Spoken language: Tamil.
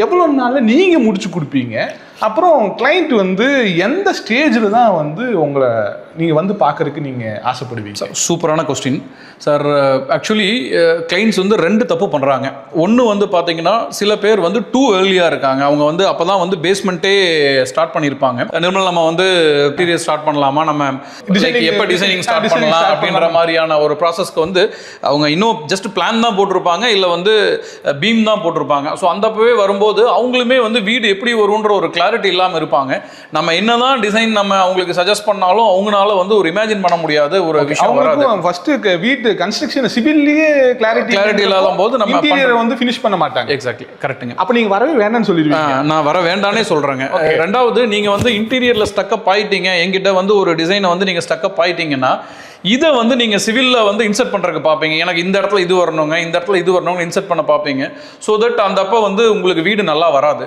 எவ்வளோ நாளில் நீங்கள் முடிச்சு கொடுப்பீங்க? அப்புறம் கிளைண்ட் வந்து எந்த ஸ்டேஜில் தான் வந்து உங்களை நீங்கள் வந்து பார்க்கறதுக்கு நீங்கள் ஆசைப்படுவீங்க? சார் சூப்பரான கொஸ்டின் சார். ஆக்சுவலி கிளைண்ட்ஸ் வந்து 2 தப்பு பண்ணுறாங்க. ஒன்று வந்து பார்த்தீங்கன்னா சில பேர் வந்து டூ ஏர்லியாக இருக்காங்க. அவங்க வந்து அப்போ தான் வந்து பேஸ்மெண்ட்டே ஸ்டார்ட் பண்ணியிருப்பாங்க. நிர்மல் நம்ம வந்து இன்டீரியர் ஸ்டார்ட் பண்ணலாமா, நம்ம எப்போ டிசைனிங் ஸ்டார்ட் பண்ணலாம் அப்படின்ற மாதிரியான ஒரு ப்ராசஸ்க்கு வந்து அவங்க இன்னும் ஜஸ்ட் பிளான் தான் போட்டிருப்பாங்க, இல்லை வந்து பீம் தான் போட்டிருப்பாங்க. ஸோ அந்த அப்பவே வரும்போது அவங்களுமே வந்து வீடு எப்படி வரும்ன்ற ஒரு கிளாரிட்டி இல்லாமல் இருப்பாங்க. நம்ம என்னதான் டிசைன் நம்ம அவங்களுக்கு சஜஸ்ட் பண்ணாலும் அவங்களால வந்து ஒரு இமேஜின் பண்ண முடியாத ஒரு விஷயம் வராது. ஃபர்ஸ்ட் வீட்டு கன்ஸ்ட்ரக்ஷன் சிவில்லயே கிளாரிட்டி இல்லாத போது நம்ம இன்டீரியர் வந்து ஃபினிஷ் பண்ண மாட்டாங்க. எக்ஸாக்ட்லி கரெக்ட்டுங்க. அப்ப நீங்க வரவே வேண்டாம்னு சொல்லிடுவீங்க. நான் வர வேண்டானே சொல்றேங்க. ரெண்டாவது, நீங்க வந்து இன்டீரியர்ல ஸ்டக்கப் ஆயிட்டீங்க, என்கிட்ட வந்து ஒரு டிசைனை வந்து நீங்க ஸ்டக்கப் ஆயிட்டீங்கன்னா இதை வந்து நீங்கள் சிவிலில் வந்து இன்சர்ட் பண்ணுறதுக்கு பார்ப்பீங்க. எனக்கு இந்த இடத்துல இது வரணுங்க, இந்த இடத்துல இது வரணுங்க இன்சர்ட் பண்ண பார்ப்பீங்க. ஸோ தட் அந்த அப்போ வந்து உங்களுக்கு வீடு நல்லா வராது.